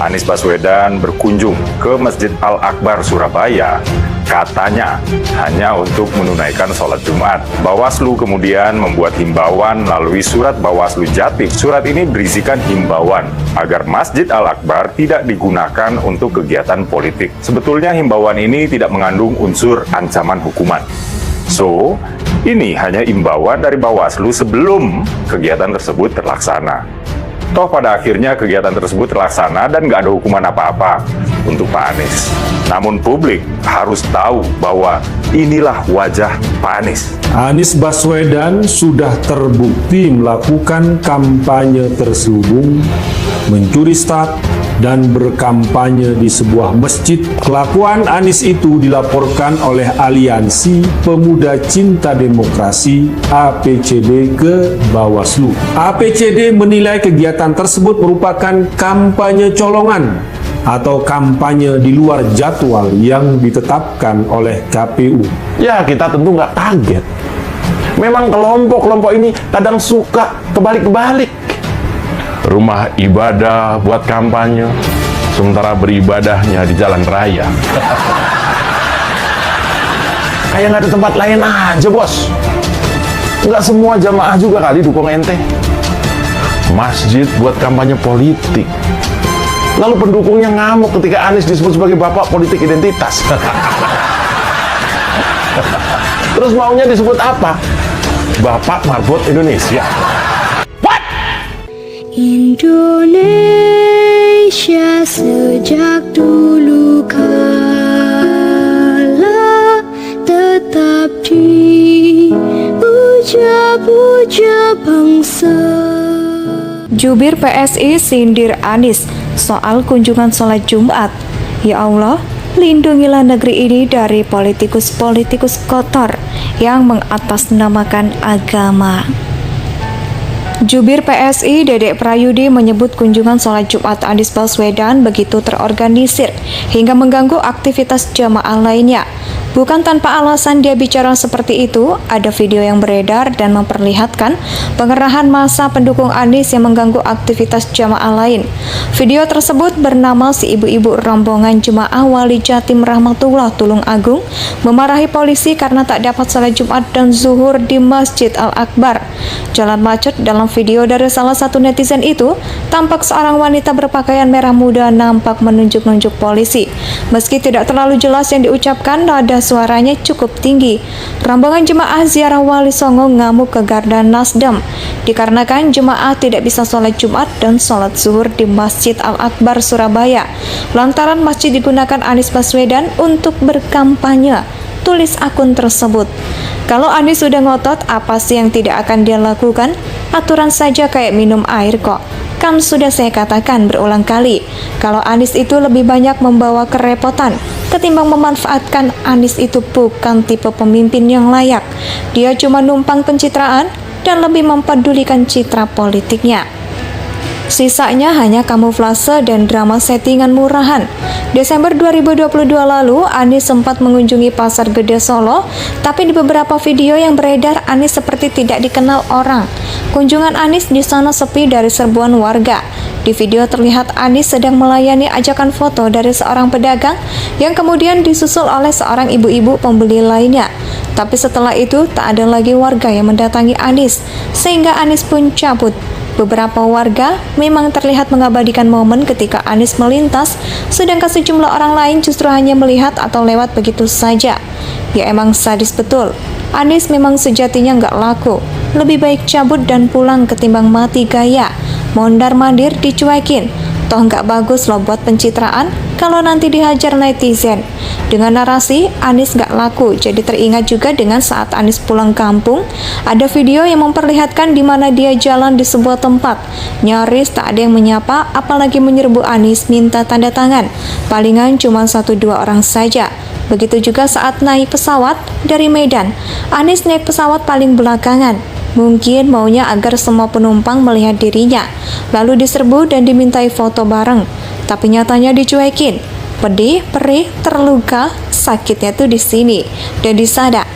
Anies Baswedan berkunjung ke Masjid Al-Akbar Surabaya katanya hanya untuk menunaikan sholat Jumat. Bawaslu kemudian membuat himbauan melalui surat Bawaslu Jatim. Surat ini berisikan himbauan agar Masjid Al-Akbar tidak digunakan untuk kegiatan politik. Sebetulnya himbauan ini tidak mengandung unsur ancaman hukuman. So, ini hanya himbauan dari Bawaslu sebelum kegiatan tersebut terlaksana. Toh pada akhirnya kegiatan tersebut terlaksana dan nggak ada hukuman apa-apa untuk Pak Anies. Namun publik harus tahu bahwa inilah wajah Pak Anies. Anies Baswedan sudah terbukti melakukan kampanye terselubung, mencuri start, dan berkampanye di sebuah masjid. Kelakuan Anies itu dilaporkan oleh Aliansi Pemuda Cinta Demokrasi APCD ke Bawaslu. APCD menilai kegiatan tersebut merupakan kampanye colongan atau kampanye di luar jadwal yang ditetapkan oleh KPU. Ya, kita tentu nggak kaget. Memang kelompok-kelompok ini kadang suka kebalik-kebalik. Rumah ibadah buat kampanye, sementara beribadahnya di jalan raya. Kayak nggak ada tempat lain aja, bos. Nggak semua jamaah juga kali dukung ente. Masjid buat kampanye politik. Lalu pendukungnya ngamuk ketika Anies disebut sebagai bapak politik identitas. Terus maunya disebut apa? Bapak Marbot Indonesia. Indonesia sejak dulu kala tetap dipuja-puja bangsa. Jubir PSI sindir Anies soal kunjungan sholat Jumat. Ya Allah, lindungilah negeri ini dari politikus-politikus kotor yang mengatasnamakan agama. Jubir PSI Dedek Prayudi menyebut kunjungan sholat Jumat Anies Baswedan begitu terorganisir hingga mengganggu aktivitas jamaah lainnya. Bukan tanpa alasan dia bicara seperti itu, ada video yang beredar dan memperlihatkan pengerahan massa pendukung Anies yang mengganggu aktivitas jamaah lain. Video tersebut bernama si ibu-ibu rombongan jemaah Wali Jatim Rahmatullah Tulung Agung memarahi polisi karena tak dapat salat Jumat dan zuhur di Masjid Al-Akbar. Jalan macet. Dalam video dari salah satu netizen itu, tampak seorang wanita berpakaian merah muda nampak menunjuk-nunjuk polisi. Meski tidak terlalu jelas yang diucapkan, nada suaranya cukup tinggi. Rombongan jemaah ziarah Wali Songo ngamuk ke Garda Nasdem dikarenakan jemaah tidak bisa sholat Jumat dan sholat zuhur di Masjid Al-Akbar Surabaya lantaran masjid digunakan Anies Baswedan untuk berkampanye, tulis akun tersebut. Kalau Anies sudah ngotot, apa sih yang tidak akan dia lakukan? Aturan saja kayak minum air kok. Kan sudah saya katakan berulang kali, kalau Anies itu lebih banyak membawa kerepotan ketimbang memanfaatkan. Anies itu bukan tipe pemimpin yang layak. Dia cuma numpang pencitraan dan lebih mempedulikan citra politiknya. Sisanya hanya kamuflase dan drama settingan murahan. Desember 2022 lalu, Anies sempat mengunjungi Pasar Gede Solo, tapi di beberapa video yang beredar, Anies seperti tidak dikenal orang. Kunjungan Anies di sana sepi dari serbuan warga. Di video terlihat Anies sedang melayani ajakan foto dari seorang pedagang yang kemudian disusul oleh seorang ibu-ibu pembeli lainnya. Tapi setelah itu, tak ada lagi warga yang mendatangi Anies, sehingga Anies pun cabut. Beberapa warga memang terlihat mengabadikan momen ketika Anies melintas, sedangkan sejumlah orang lain justru hanya melihat atau lewat begitu saja. Ya emang sadis betul. Anies memang sejatinya nggak laku. Lebih baik cabut dan pulang ketimbang mati gaya. Mondar-mandir dicuekin. Toh nggak bagus loh buat pencitraan kalau nanti dihajar netizen. Dengan narasi Anies nggak laku, jadi teringat juga dengan saat Anies pulang kampung, ada video yang memperlihatkan di mana dia jalan di sebuah tempat. Nyaris tak ada yang menyapa, apalagi menyerbu Anies minta tanda tangan. Palingan cuma 1-2 orang saja. Begitu juga saat naik pesawat dari Medan. Anies naik pesawat paling belakangan. Mungkin maunya agar semua penumpang melihat dirinya, lalu diserbu dan dimintai foto bareng. Tapi nyatanya dicuekin. Pedih, perih, terluka, sakitnya tuh di sini dan di sana.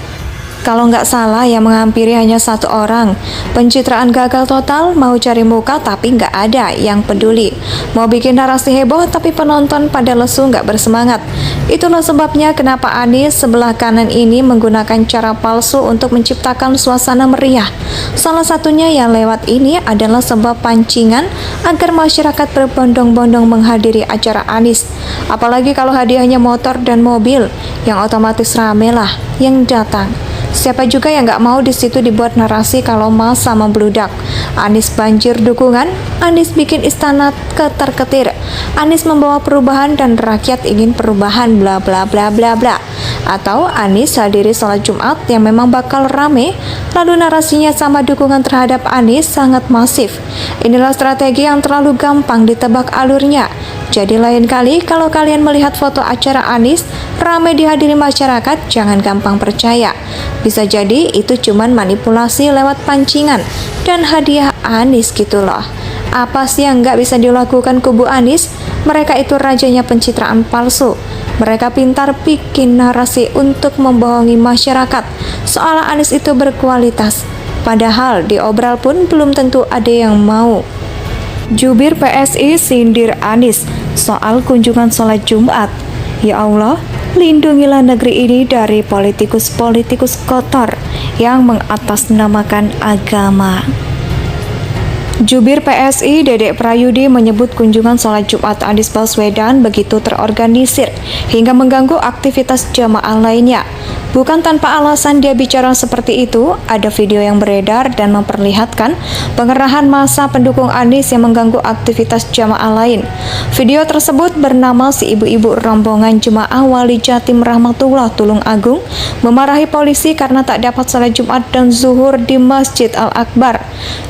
kalau nggak salah yang menghampiri hanya satu orang. Pencitraan gagal total, mau cari muka tapi nggak ada yang peduli. Mau bikin narasi heboh tapi penonton pada lesu nggak bersemangat. Itulah sebabnya kenapa Anies sebelah kanan ini menggunakan cara palsu untuk menciptakan suasana meriah. Salah satunya yang lewat ini adalah sebab pancingan agar masyarakat berbondong-bondong menghadiri acara Anies. Apalagi kalau hadiahnya motor dan mobil, yang otomatis rame lah yang datang. Siapa juga yang nggak mau di situ dibuat narasi kalau masa membludak. Anies banjir dukungan, Anies bikin istana ketar-ketir, Anies membawa perubahan dan rakyat ingin perubahan bla bla bla bla bla. Atau Anies hadiri sholat Jumat yang memang bakal rame, lalu narasinya sama dukungan terhadap Anies sangat masif. Inilah strategi yang terlalu gampang ditebak alurnya. Jadi lain kali kalau kalian melihat foto acara Anies ramai dihadiri masyarakat, jangan gampang percaya. Bisa jadi itu cuman manipulasi lewat pancingan dan hadiah Anies gitu loh. Apa sih yang nggak bisa dilakukan kubu Anies? Mereka itu rajanya pencitraan palsu. Mereka pintar bikin narasi untuk membohongi masyarakat soal Anies itu berkualitas. Padahal diobral pun belum tentu ada yang mau. Jubir PSI sindir Anies soal kunjungan sholat Jumat. Ya Allah, lindungilah negeri ini dari politikus-politikus kotor yang mengatasnamakan agama. Jubir PSI Dedek Prayudi menyebut kunjungan sholat Jumat Anies Baswedan begitu terorganisir hingga mengganggu aktivitas jamaah lainnya. Bukan tanpa alasan dia bicara seperti itu, ada video yang beredar dan memperlihatkan pengerahan massa pendukung Anies yang mengganggu aktivitas jamaah lain. Video tersebut bernama si ibu-ibu rombongan jemaah Wali Jatim Rahmatullah Tulung Agung memarahi polisi karena tak dapat sholat Jumat dan zuhur di Masjid Al-Akbar.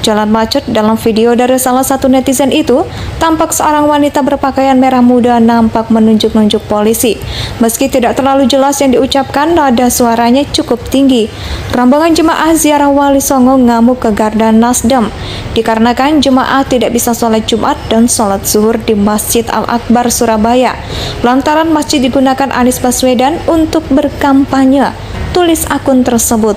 Jalan macet. Dalam video dari salah satu netizen itu, tampak seorang wanita berpakaian merah muda nampak menunjuk-nunjuk polisi. Meski tidak terlalu jelas yang diucapkan, nada suaranya cukup tinggi. Rombongan jemaah ziarah Wali Songo ngamuk ke Garda Nasdem dikarenakan jemaah tidak bisa sholat Jumat dan sholat zuhur di Masjid Al-Akbar Surabaya lantaran masjid digunakan Anies Baswedan untuk berkampanye, tulis akun tersebut.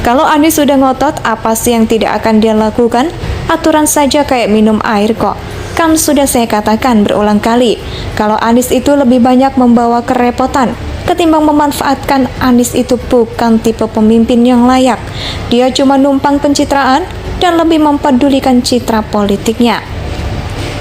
Kalau Anies sudah ngotot, apa sih yang tidak akan dia lakukan? Aturan saja kayak minum air kok. Kan sudah saya katakan berulang kali, kalau Anies itu lebih banyak membawa kerepotan ketimbang memanfaatkan. Anies itu bukan tipe pemimpin yang layak. Dia cuma numpang pencitraan dan lebih mempedulikan citra politiknya.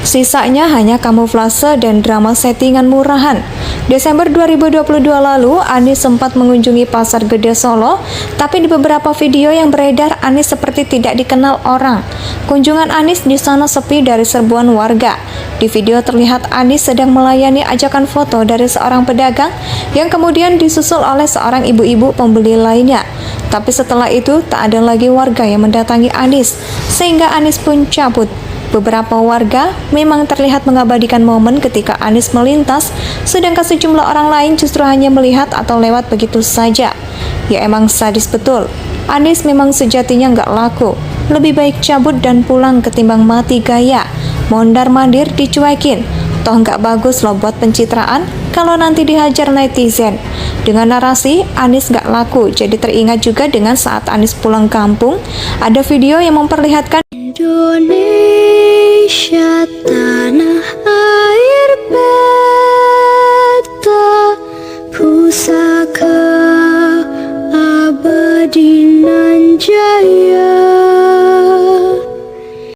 Sisanya hanya kamuflase dan drama settingan murahan. Desember 2022 lalu, Anies sempat mengunjungi Pasar Gede Solo, tapi di beberapa video yang beredar, Anies seperti tidak dikenal orang. Kunjungan Anies di sana sepi dari serbuan warga. Di video terlihat Anies sedang melayani ajakan foto dari seorang pedagang yang kemudian disusul oleh seorang ibu-ibu pembeli lainnya. Tapi setelah itu, tak ada lagi warga yang mendatangi Anies, sehingga Anies pun cabut. Beberapa warga memang terlihat mengabadikan momen ketika Anies melintas, sedangkan sejumlah orang lain justru hanya melihat atau lewat begitu saja. Ya emang sadis betul. Anies memang sejatinya nggak laku. Lebih baik cabut dan pulang ketimbang mati gaya. Mondar-mandir dicuekin. Toh nggak bagus loh buat pencitraan kalau nanti dihajar netizen. Dengan narasi Anies nggak laku, jadi teringat juga dengan saat Anies pulang kampung, ada video yang memperlihatkan